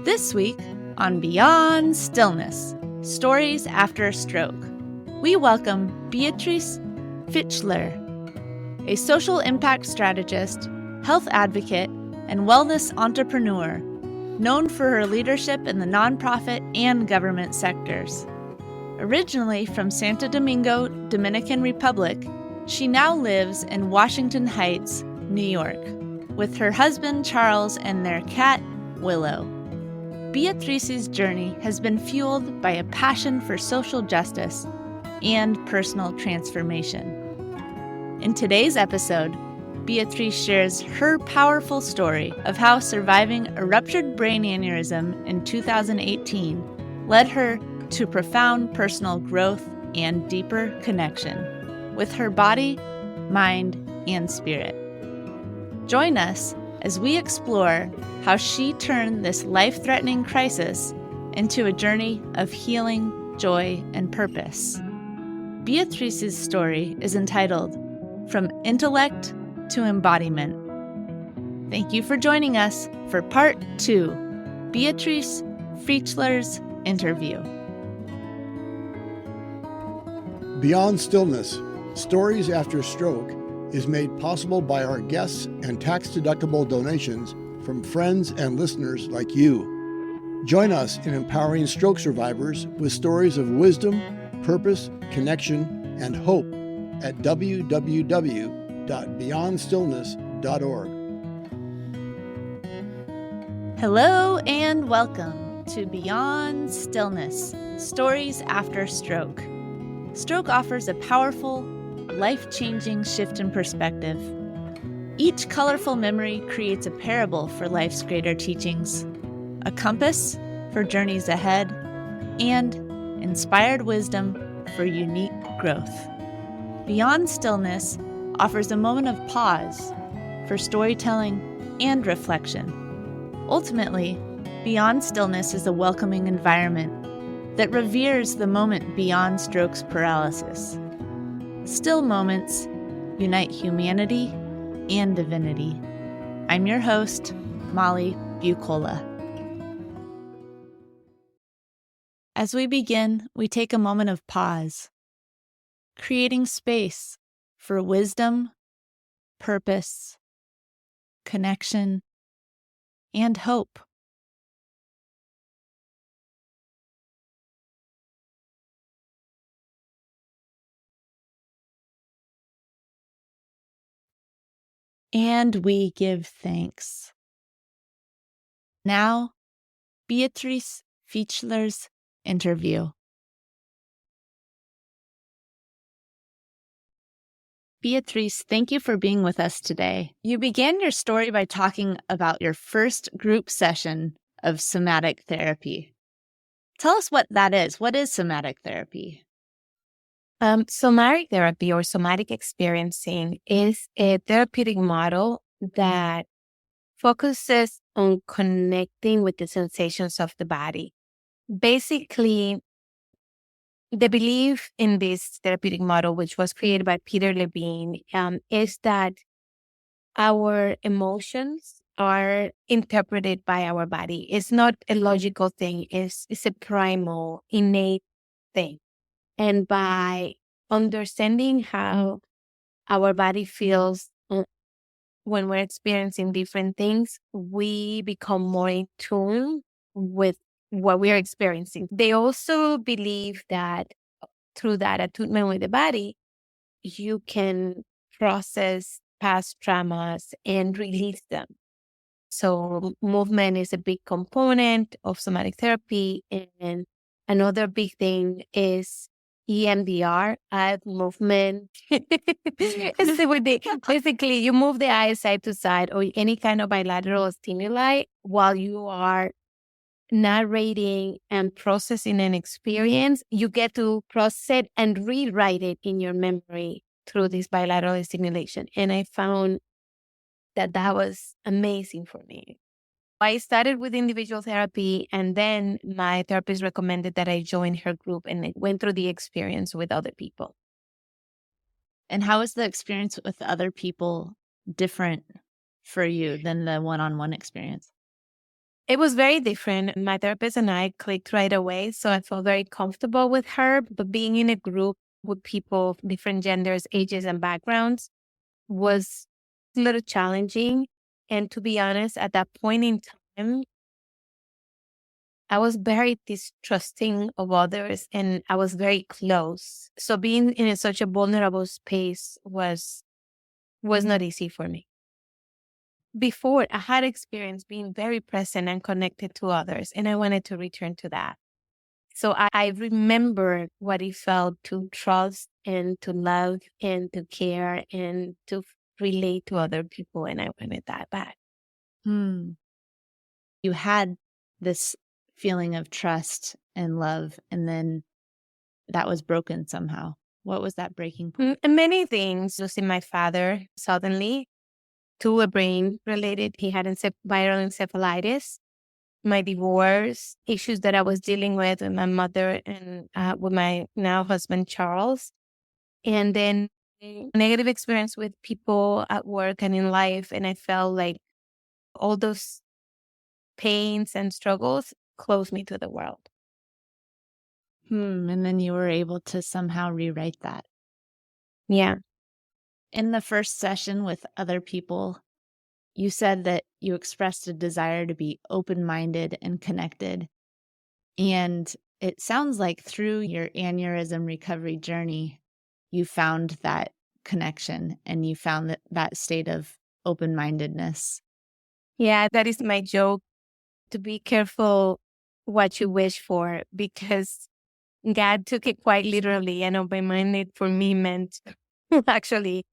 This week on Beyond Stillness, Stories After a Stroke, we welcome Beatriz Fritschler, a social impact strategist, health advocate, and wellness entrepreneur, known for her leadership in the nonprofit and government sectors. Originally from Santo Domingo, Dominican Republic, she now lives in Washington Heights, New York, with her husband Charles and their cat, Willow. Beatriz's journey has been fueled by a passion for social justice and personal transformation. In today's episode, Beatriz shares her powerful story of how surviving a ruptured brain aneurysm in 2018 led her to profound personal growth and deeper connection with her body, mind, and spirit. Join us as we explore how she turned this life-threatening crisis into a journey of healing, joy, and purpose. Beatriz's story is entitled From Intellect to Embodiment. Thank you for joining us for Part 2, Beatriz Fritschler's interview. Beyond Stillness, Stories After Stroke is made possible by our guests and tax-deductible donations from friends and listeners like you. Join us in empowering stroke survivors with stories of wisdom, purpose, connection, and hope at www.beyondstillness.org. Hello and welcome to Beyond Stillness, Stories After Stroke. Stroke offers a powerful, life-changing shift in perspective. Each colorful memory creates a parable for life's greater teachings, a compass for journeys ahead, and inspired wisdom for unique growth. Beyond Stillness offers a moment of pause for storytelling and reflection. Ultimately, Beyond Stillness is a welcoming environment that reveres the moment beyond stroke's paralysis. Still moments unite humanity and divinity. I'm your host, Molly Bucola. As we begin, we take a moment of pause, creating space for wisdom, purpose, connection, and hope. And we give thanks. Now, Beatriz Fritschler's interview. Beatriz, thank you for being with us today. You began your story by talking about your first group session of somatic therapy. Tell us what that is. What is somatic therapy? Somatic therapy or somatic experiencing is a therapeutic model that focuses on connecting with the sensations of the body. Basically, the belief in this therapeutic model, which was created by Peter Levine, is that our emotions are interpreted by our body. It's not a logical thing. It's a primal, innate thing. And by understanding how our body feels when we're experiencing different things, we become more in tune with what we're experiencing. They also believe that through that attunement with the body, you can process past traumas and release them. So movement is a big component of somatic therapy. And another big thing is EMDR, eye movement. Basically, you move the eye side to side or any kind of bilateral stimuli while you are narrating and processing an experience. You get to process it and rewrite it in your memory through this bilateral stimulation. And I found that was amazing for me. I started with individual therapy, and then my therapist recommended that I join her group, and I went through the experience with other people. And how is the experience with other people different for you than the one-on-one experience? It was very different. My therapist and I clicked right away, so I felt very comfortable with her. But being in a group with people of different genders, ages, and backgrounds was a little challenging. And to be honest, at that point in time, I was very distrusting of others and I was very close. So being in such a vulnerable space was not easy for me. Before, I had experience being very present and connected to others, and I wanted to return to that. So I remember what it felt to trust and to love and to care and to relate to other people, and I wanted that back. You had this feeling of trust and love, and then that was broken somehow. What was that breaking point? And many things. Losing my father suddenly to a brain related. He had viral encephalitis. My divorce, issues that I was dealing with my mother and with my now husband, Charles. And then a negative experience with people at work and in life. And I felt like all those pains and struggles closed me to the world. And then you were able to somehow rewrite that. Yeah. In the first session with other people, you said that you expressed a desire to be open-minded and connected. And it sounds like through your aneurysm recovery journey, you found that connection and you found that state of open-mindedness. Yeah, that is my joke, to be careful what you wish for, because God took it quite literally, and open-minded for me meant actually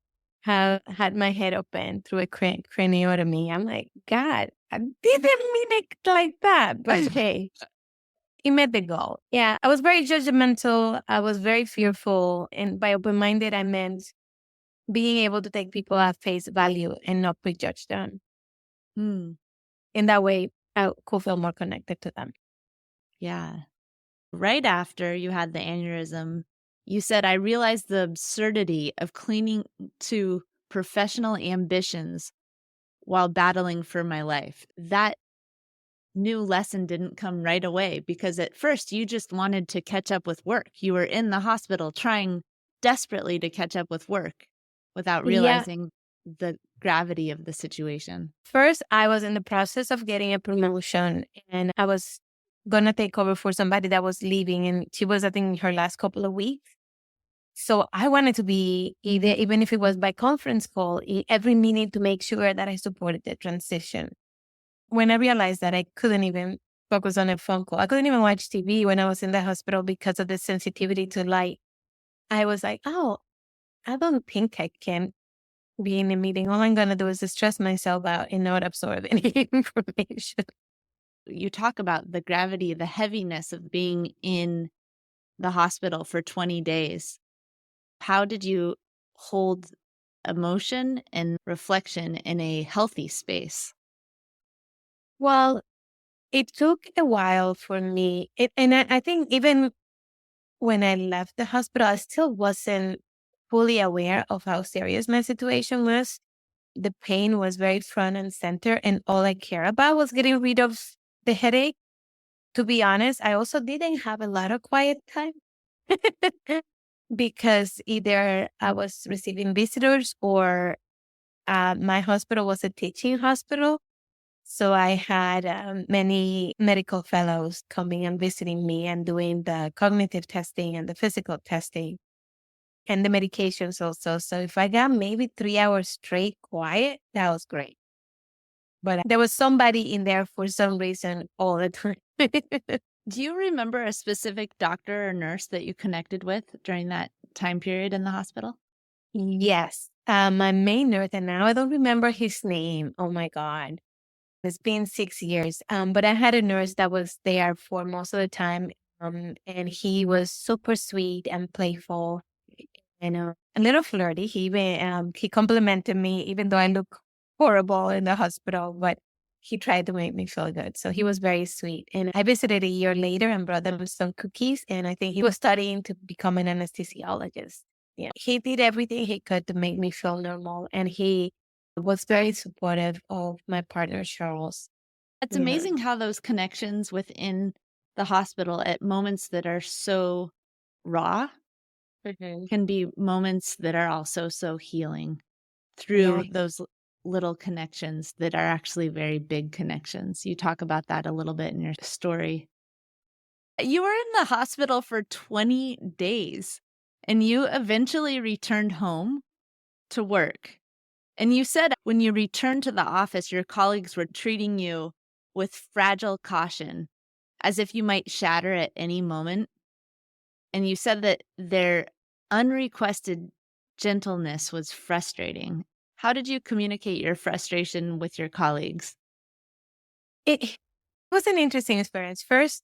have had my head open through a craniotomy. I'm like, God, I didn't mean it like that, but hey, it met the goal. Yeah, I was very judgmental. I was very fearful, and by open-minded, I meant being able to take people at face value and not prejudge them. In that way, I could feel more connected to them. Yeah. Right after you had the aneurysm, you said, I realized the absurdity of clinging to professional ambitions while battling for my life. That new lesson didn't come right away because at first you just wanted to catch up with work. You were in the hospital trying desperately to catch up with work without realizing the gravity of the situation. First, I was in the process of getting a promotion, and I was going to take over for somebody that was leaving, and she was, I think, in her last couple of weeks. So I wanted to be even if it was by conference call, every minute to make sure that I supported the transition. When I realized that I couldn't even focus on a phone call, I couldn't even watch TV when I was in the hospital because of the sensitivity to light, I was like, oh, I don't think I can be in a meeting. All I'm going to do is stress myself out and not absorb any information. You talk about the gravity, the heaviness of being in the hospital for 20 days. How did you hold emotion and reflection in a healthy space? Well, it took a while for me. I think even when I left the hospital, I still wasn't fully aware of how serious my situation was. The pain was very front and center, and all I care about was getting rid of the headache. To be honest, I also didn't have a lot of quiet time because either I was receiving visitors or my hospital was a teaching hospital. So I had many medical fellows coming and visiting me and doing the cognitive testing and the physical testing and the medications also. So if I got maybe 3 hours straight quiet, that was great. But there was somebody in there for some reason all the time. Do you remember a specific doctor or nurse that you connected with during that time period in the hospital? Yes. My main nurse, and now I don't remember his name. Oh my God. It's been 6 years. But I had a nurse that was there for most of the time. And he was super sweet and playful and a little flirty. He even he complimented me, even though I look horrible in the hospital, but he tried to make me feel good. So he was very sweet. And I visited a year later and brought them some cookies. And I think he was studying to become an anesthesiologist. Yeah, he did everything he could to make me feel normal. And he was very supportive of my partner, Charles. It's Yeah. amazing how those connections within the hospital at moments that are so raw Mhm. can be moments that are also so healing Yeah. through those little connections that are actually very big connections. You talk about that a little bit in your story. You were in the hospital for 20 days and you eventually returned home to work. And you said when you returned to the office, your colleagues were treating you with fragile caution, as if you might shatter at any moment. And you said that their unrequested gentleness was frustrating. How did you communicate your frustration with your colleagues? It was an interesting experience. First,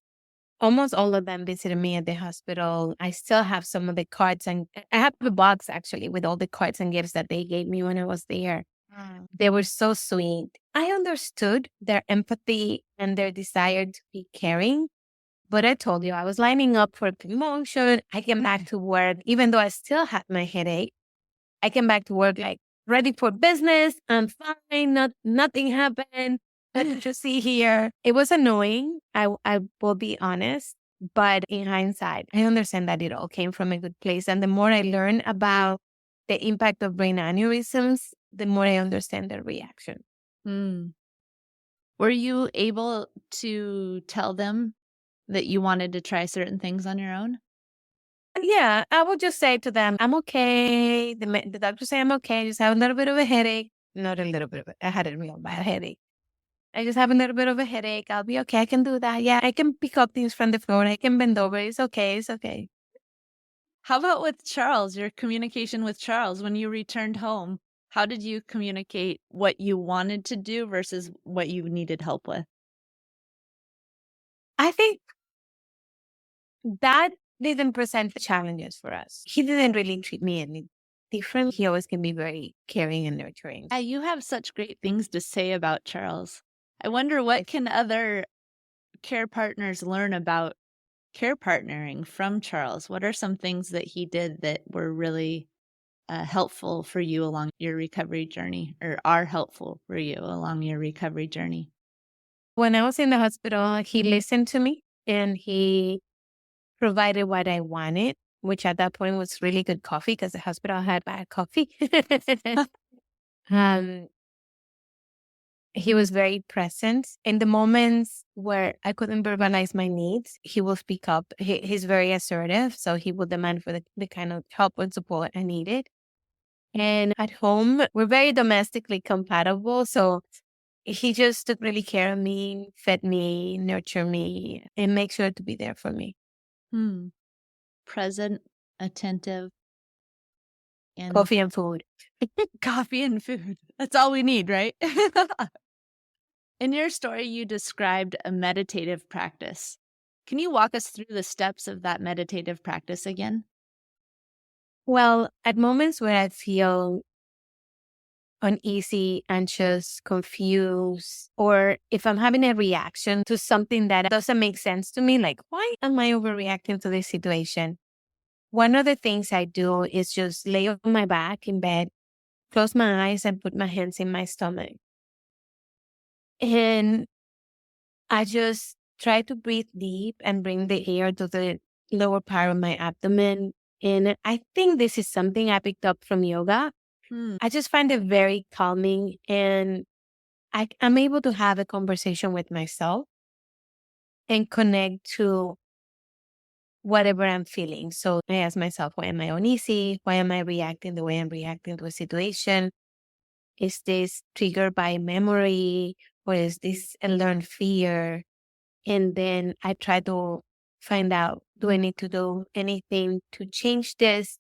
almost all of them visited me at the hospital. I still have some of the cards, and I have a box actually with all the cards and gifts that they gave me when I was there. They were so sweet. I understood their empathy and their desire to be caring. But I told you I was lining up for a promotion. I came back to work, even though I still had my headache. I came back to work like ready for business. I'm fine. Nothing happened. Nothing to see here. It was annoying. I will be honest. But in hindsight, I understand that it all came from a good place. And the more I learn about the impact of brain aneurysms, the more I understand their reaction. Hmm. Were you able to tell them that you wanted to try certain things on your own? Yeah, I would just say to them, I'm okay. The doctor say I'm okay. I just have a little bit of a headache. Not a little bit of it. I had a real bad headache. I just have a little bit of a headache. I'll be okay. I can do that. Yeah, I can pick up things from the floor. I can bend over. It's okay. It's okay. How about with Charles, your communication with Charles when you returned home? How did you communicate what you wanted to do versus what you needed help with? I think that didn't present challenges for us. He didn't really treat me any different. He always can be very caring and nurturing. Yeah, you have such great things to say about Charles. I wonder what can other care partners learn about care partnering from Charles? What are some things that he did that were really helpful for you along your recovery journey or are helpful for you along your recovery journey? When I was in the hospital, he listened to me and he provided what I wanted, which at that point was really good coffee because the hospital had bad coffee. um, he was very present in the moments where I couldn't verbalize my needs. He will speak up. He's very assertive, so he will demand for the kind of help and support I needed. And at home, we're very domestically compatible, so he just took really care of me, fed me, nurtured me, and make sure to be there for me. Hmm. Present, attentive, and Coffee and food. coffee and food. That's all we need, right? In your story, you described a meditative practice. Can you walk us through the steps of that meditative practice again? Well, at moments where I feel uneasy, anxious, confused, or if I'm having a reaction to something that doesn't make sense to me, like, why am I overreacting to this situation? One of the things I do is just lay on my back in bed, close my eyes, and put my hands in my stomach. And I just try to breathe deep and bring the air to the lower part of my abdomen. And I think this is something I picked up from yoga. Hmm. I just find it very calming and I'm able to have a conversation with myself and connect to whatever I'm feeling. So I ask myself, why am I uneasy? Why am I reacting the way I'm reacting to a situation? Is this triggered by memory or is this a learned fear? And then I try to find out, do I need to do anything to change this?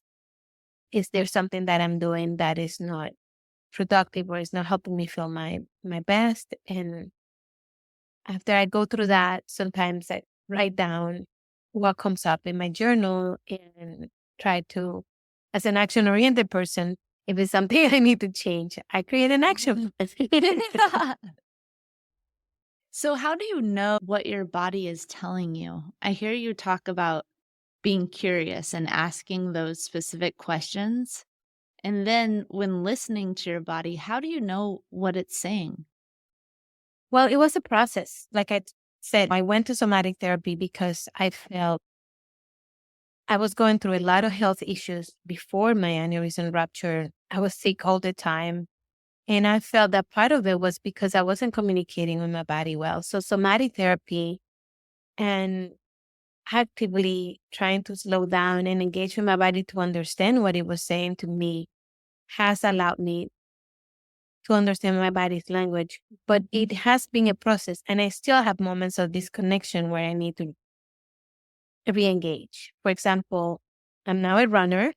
Is there something that I'm doing that is not productive or is not helping me feel my best? And after I go through that, sometimes I write down what comes up in my journal and try to, as an action oriented person, if it's something I need to change, I create an action plan. So, how do you know what your body is telling you? I hear you talk about being curious and asking those specific questions. And then, when listening to your body, how do you know what it's saying? Well, it was a process. Like I said, I went to somatic therapy because I felt I was going through a lot of health issues before my aneurysm rupture. I was sick all the time. And I felt that part of it was because I wasn't communicating with my body well. So somatic therapy and actively trying to slow down and engage with my body to understand what it was saying to me has allowed me to understand my body's language. But it has been a process, and I still have moments of disconnection where I need to re-engage. For example, I'm now a runner.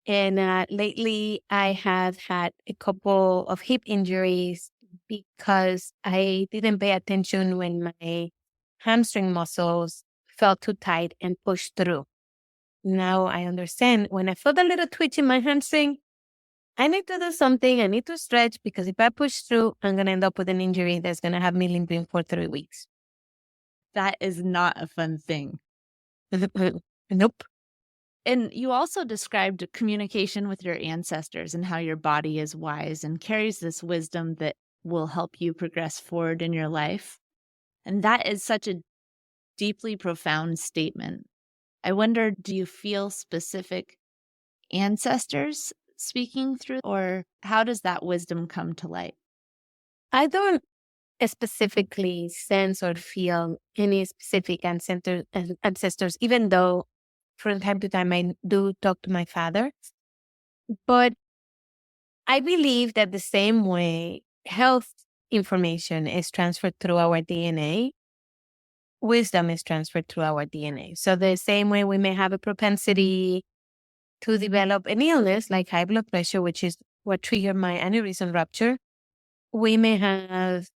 And lately, I have had a couple of hip injuries because I didn't pay attention when my hamstring muscles felt too tight and pushed through. Now I understand when I felt a little twitch in my hamstring, I need to do something. I need to stretch because if I push through, I'm going to end up with an injury that's going to have me limping for 3 weeks. That is not a fun thing. Nope. And you also described communication with your ancestors and how your body is wise and carries this wisdom that will help you progress forward in your life. And that is such a deeply profound statement. I wonder, do you feel specific ancestors speaking through, or how does that wisdom come to light? I don't specifically sense or feel any specific ancestors, even though from time to time I do talk to my father. But I believe that the same way health information is transferred through our DNA, wisdom is transferred through our DNA. So the same way we may have a propensity to develop an illness like high blood pressure, which is what triggered my aneurysm rupture, we may have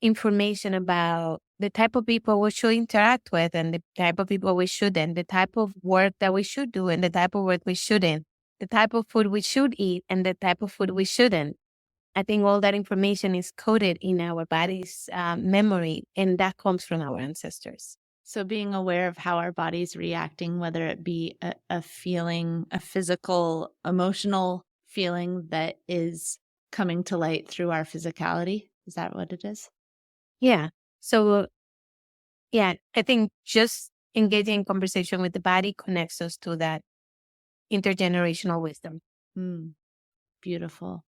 information about the type of people we should interact with and the type of people we shouldn't, the type of work that we should do and the type of work we shouldn't, the type of food we should eat and the type of food we shouldn't. I think all that information is coded in our body's memory, and that comes from our ancestors. So being aware of how our body's reacting, whether it be a feeling, a physical, emotional feeling that is coming to light through our physicality. Is that what it is? Yeah. So, yeah, I think just engaging in conversation with the body connects us to that intergenerational wisdom. Beautiful.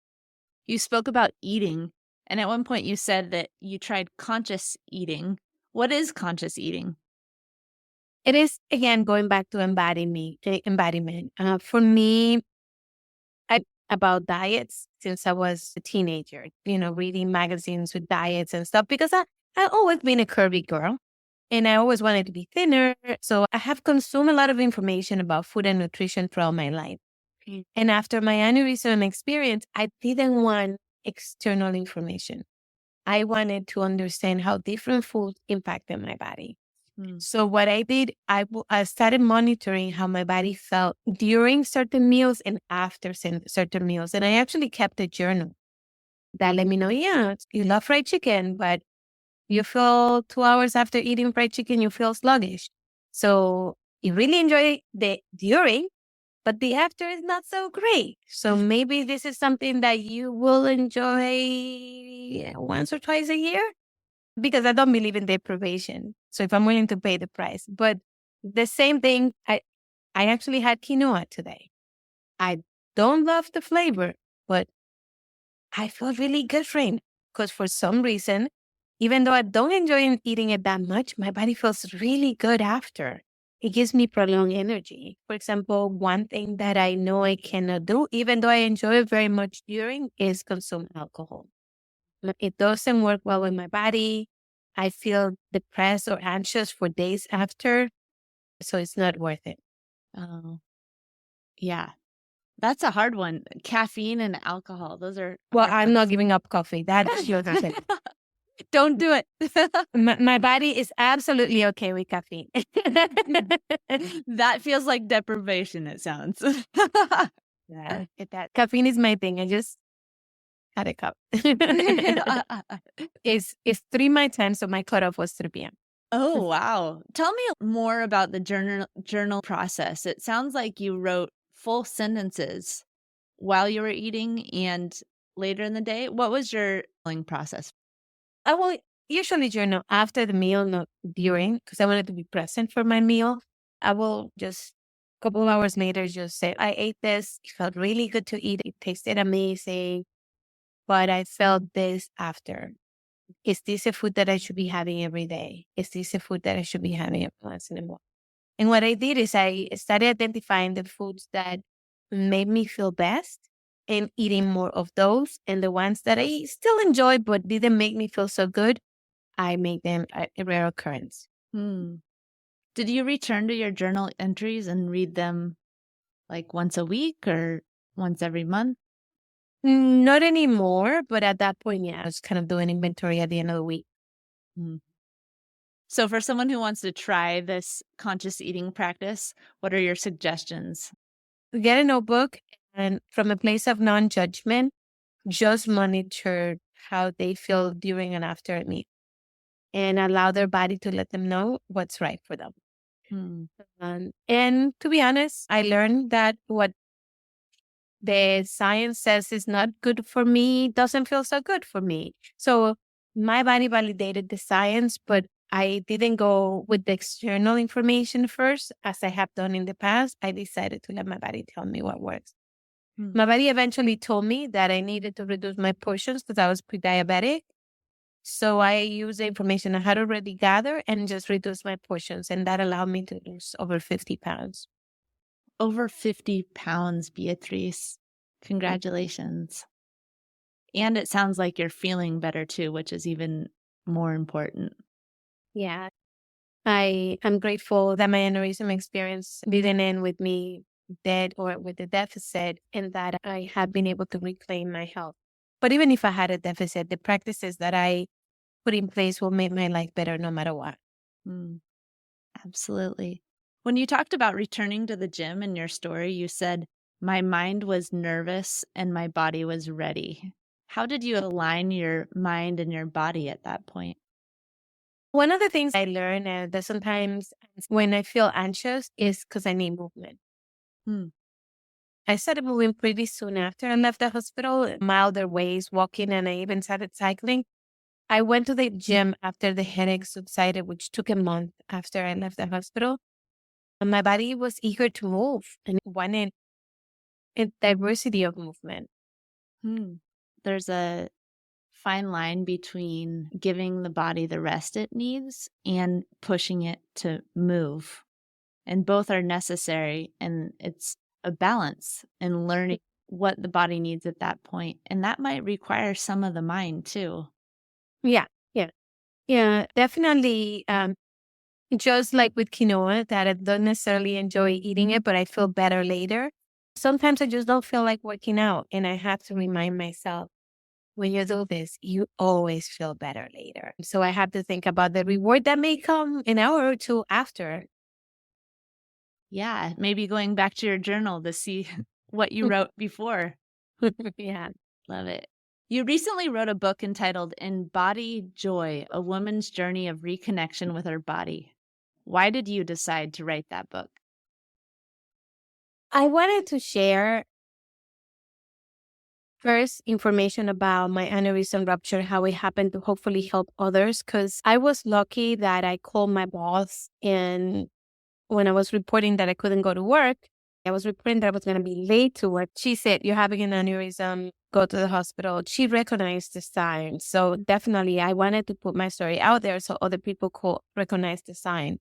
You spoke about eating, and at one point you said that you tried conscious eating. What is conscious eating? It is, again, going back to embodiment. For me, about diets since I was a teenager, reading magazines with diets and stuff, because I always been a curvy girl and I always wanted to be thinner. So I have consumed a lot of information about food and nutrition throughout my life. And after my aneurysm experience, I didn't want external information. I wanted to understand how different foods impacted my body. So what I did, I started monitoring how my body felt during certain meals and after certain meals. And I actually kept a journal that let me know, yeah, you love fried chicken, but you feel 2 hours after eating fried chicken, you feel sluggish. So you really enjoy the during, but the after is not so great. So maybe this is something that you will enjoy once or twice a year. Because I don't believe in deprivation. So if I'm willing to pay the price. But the same thing, I actually had quinoa today. I don't love the flavor, but I feel really good for it. Because for some reason, even though I don't enjoy eating it that much, my body feels really good after. It gives me prolonged energy. For example, one thing that I know I cannot do, even though I enjoy it very much during, is consume alcohol. It doesn't work well with my body. I feel depressed or anxious for days after. So it's not worth it. Oh, yeah. That's a hard one. Caffeine and alcohol. Those are. Well, I'm not giving up coffee. That's your thing. Don't do it. My body is absolutely okay with caffeine. That feels like deprivation, it sounds. Yeah, caffeine is my thing. I just had a cup. It's 3 my time, so my cutoff was 3 p.m. Oh, wow. Tell me more about the journal process. It sounds like you wrote full sentences while you were eating and later in the day. What was your journaling process? I will usually journal after the meal, not during, because I wanted to be present for my meal. I will just a couple of hours later just say, I ate this. It felt really good to eat. It tasted amazing, but I felt this after. Is this a food that I should be having every day? Is this a food that I should be having once in a while? And what I did is I started identifying the foods that made me feel best and eating more of those. And the ones that I still enjoy but didn't make me feel so good, I made them a rare occurrence. Did you return to your journal entries and read them like once a week or once every month? Not anymore, but at that point, yeah, I was kind of doing inventory at the end of the week. So for someone who wants to try this conscious eating practice, what are your suggestions? Get a notebook and from a place of non-judgment, just monitor how they feel during and after a meal and allow their body to let them know what's right for them. And to be honest, I learned that what the science says is not good for me doesn't feel so good for me. So my body validated the science, but I didn't go with the external information first, as I have done in the past. I decided to let my body tell me what works. My body eventually told me that I needed to reduce my portions because I was pre-diabetic. So I used the information I had already gathered and just reduced my portions. And that allowed me to lose over 50 pounds. Over 50 pounds, Beatriz. Congratulations. And it sounds like you're feeling better too, which is even more important. Yeah. I am grateful that my aneurysm experience didn't end with me dead or with a deficit, and that I have been able to reclaim my health. But even if I had a deficit, the practices that I put in place will make my life better no matter what. Absolutely. When you talked about returning to the gym in your story, you said, my mind was nervous and my body was ready. How did you align your mind and your body at that point? One of the things I learned that sometimes when I feel anxious is because I need movement. I started moving pretty soon after I left the hospital, milder ways, walking, and I even started cycling. I went to the gym after the headache subsided, which took a month after I left the hospital. And my body was eager to move and wanted a diversity of movement. There's a fine line between giving the body the rest it needs and pushing it to move. And both are necessary. And it's a balance in learning what the body needs at that point. And that might require some of the mind too. Yeah, definitely. Just like with quinoa, that I don't necessarily enjoy eating it, but I feel better later. Sometimes I just don't feel like working out. And I have to remind myself, when you do this, you always feel better later. So I have to think about the reward that may come an hour or two after. Yeah, maybe going back to your journal to see what you wrote before. Yeah. Love it. You recently wrote a book entitled Embody Joy, A Woman's Journey of Reconnection with Her Body. Why did you decide to write that book? I wanted to share first information about my aneurysm rupture, how it happened to hopefully help others. Because I was lucky that I called my boss, and when I was reporting that I couldn't go to work, I was reporting that I was going to be late to work. She said, you're having an aneurysm, go to the hospital. She recognized the sign. So definitely I wanted to put my story out there so other people could recognize the sign.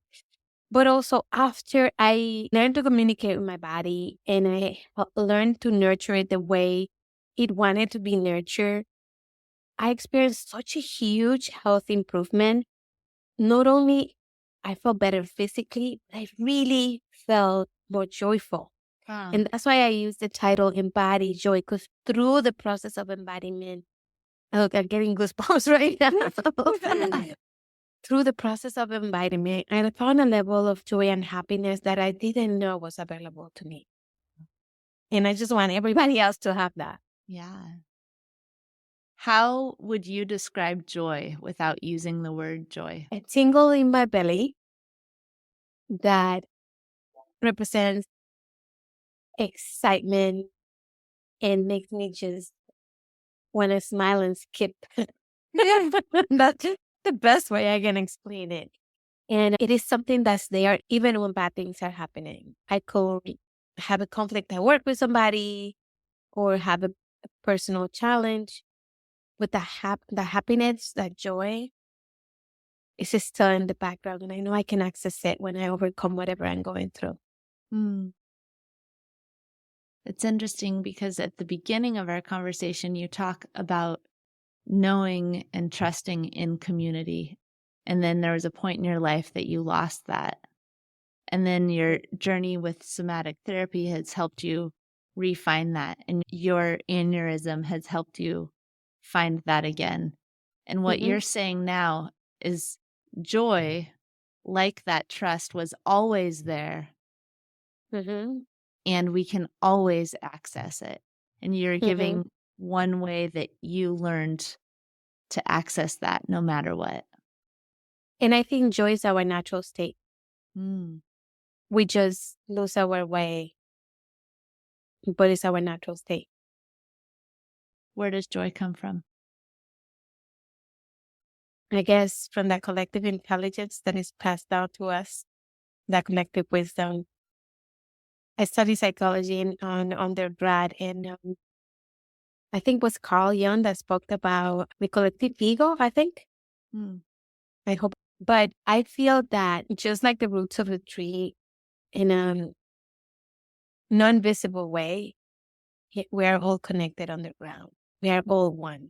But also after I learned to communicate with my body and I learned to nurture it the way it wanted to be nurtured, I experienced such a huge health improvement. Not only I felt better physically, but I really felt more joyful. And that's why I use the title Embody Joy, because through the process of embodiment, look, I'm getting goosebumps right now. Through the process of embodiment, I found a level of joy and happiness that I didn't know was available to me. And I just want everybody else to have that. Yeah. How would you describe joy without using the word joy? A tingle in my belly that represents excitement and makes me just want to smile and skip. the best way I can explain it. And it is something that's there even when bad things are happening. I could have a conflict at work with somebody or have a personal challenge with the happiness, that joy is still in the background. And I know I can access it when I overcome whatever I'm going through. Mm. It's interesting because at the beginning of our conversation, you talk about knowing and trusting in community. And then there was a point in your life that you lost that. And then your journey with somatic therapy has helped you refine that. And your aneurysm has helped you find that again. And what you're saying now is joy, like that trust, was always there. And we can always access it. And you're giving one way that you learned to access that no matter what. And I think joy is our natural state. Mm. We just lose our way, but it's our natural state. Where does joy come from? I guess from that collective intelligence that is passed down to us, that collective wisdom. I studied psychology on undergrad, and I think it was Carl Jung that spoke about the collective ego, I think. I hope. But I feel that just like the roots of a tree in a non-visible way, we are all connected underground. We are all one.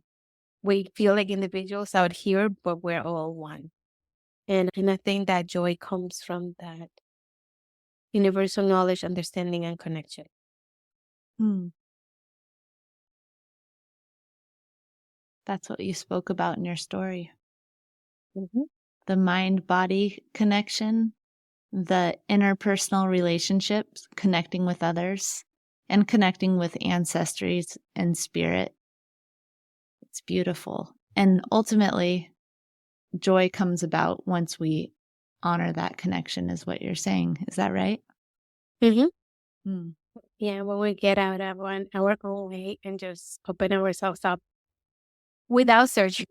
We feel like individuals out here, but we're all one. And I think that joy comes from that universal knowledge, understanding, and connection. That's what you spoke about in your story. The mind-body connection, the interpersonal relationships, connecting with others, and connecting with ancestries and spirit. It's beautiful. And ultimately, joy comes about once we honor that connection, is what you're saying. Is that right? Yeah, when we get out of our own way and just open ourselves up without surgery.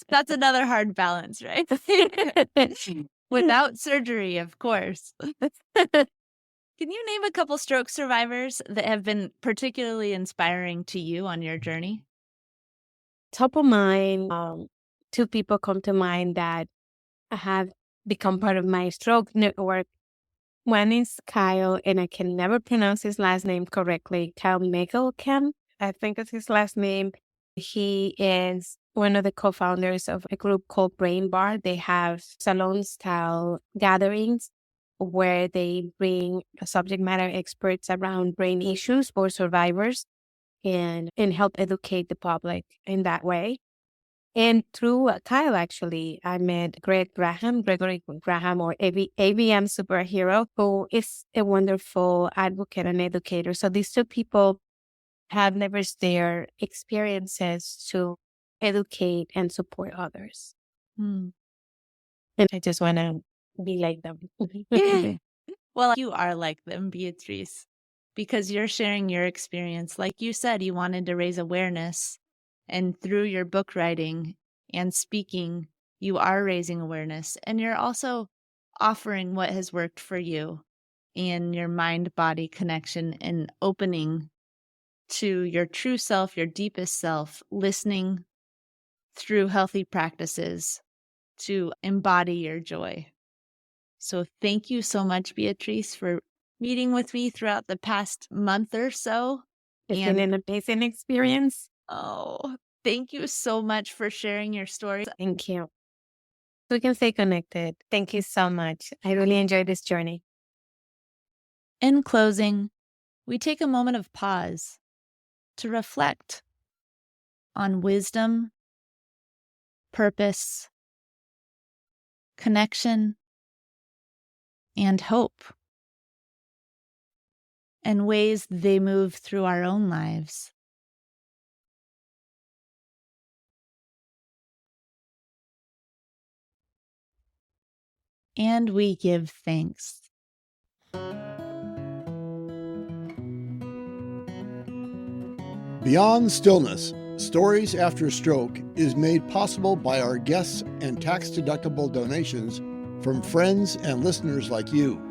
That's another hard balance, right? Without surgery, of course. Can you name a couple stroke survivors that have been particularly inspiring to you on your journey? Top of mind, two people come to mind that have become part of my stroke network. One is Kyle, and I can never pronounce his last name correctly. Kyle Megalcam, I think is his last name. He is one of the co-founders of a group called Brain Bar. They have salon-style gatherings where they bring subject matter experts around brain issues or survivors and help educate the public in that way. And through Kyle, actually, I met Gregory Graham, or ABM Superhero, who is a wonderful advocate and educator. So these two people have leveraged their experiences to educate and support others. And I just want to be like them. Well, you are like them, Beatriz, because you're sharing your experience. Like you said, you wanted to raise awareness. And through your book writing and speaking, you are raising awareness. And you're also offering what has worked for you in your mind-body connection and opening to your true self, your deepest self, listening through healthy practices to embody your joy. So thank you so much, Beatriz, for meeting with me throughout the past month or so. It's been an amazing experience. Oh, thank you so much for sharing your story. Thank you. We can stay connected. Thank you so much. I really enjoyed this journey. In closing, we take a moment of pause to reflect on wisdom, purpose, connection, and hope, and ways they move through our own lives. And we give thanks. Beyond Stillness, Stories After Stroke is made possible by our guests and tax-deductible donations from friends and listeners like you.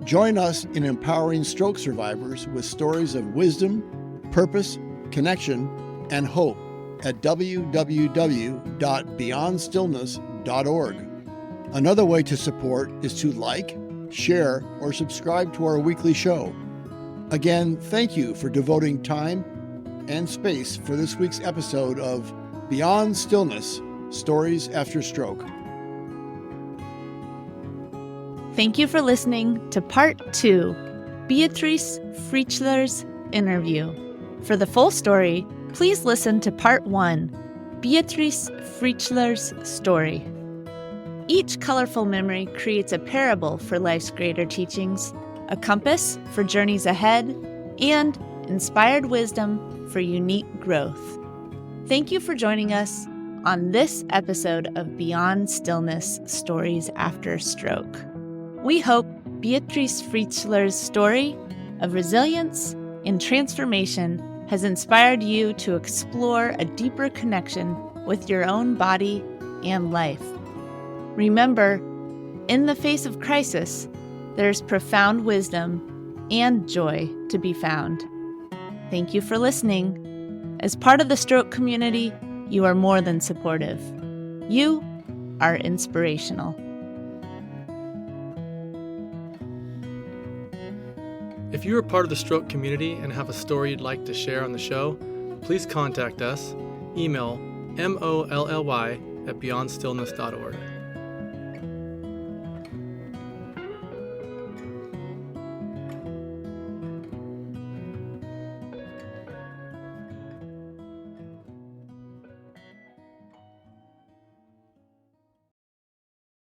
Join us in empowering stroke survivors with stories of wisdom, purpose, connection, and hope at www.beyondstillness.org. Another way to support is to like, share, or subscribe to our weekly show. Again, thank you for devoting time and space for this week's episode of Beyond Stillness, Stories After Stroke. Thank you for listening to Part 2, Beatriz Fritschler's interview. For the full story, please listen to Part 1, Beatriz Fritschler's story. Each colorful memory creates a parable for life's greater teachings, a compass for journeys ahead, and inspired wisdom for unique growth. Thank you for joining us on this episode of Beyond Stillness, Stories After Stroke. We hope Beatriz Fritschler's story of resilience and transformation has inspired you to explore a deeper connection with your own body and life. Remember, in the face of crisis, there's profound wisdom and joy to be found. Thank you for listening. As part of the stroke community, you are more than supportive. You are inspirational. If you are part of the stroke community and have a story you'd like to share on the show, please contact us. Email molly@beyondstillness.org.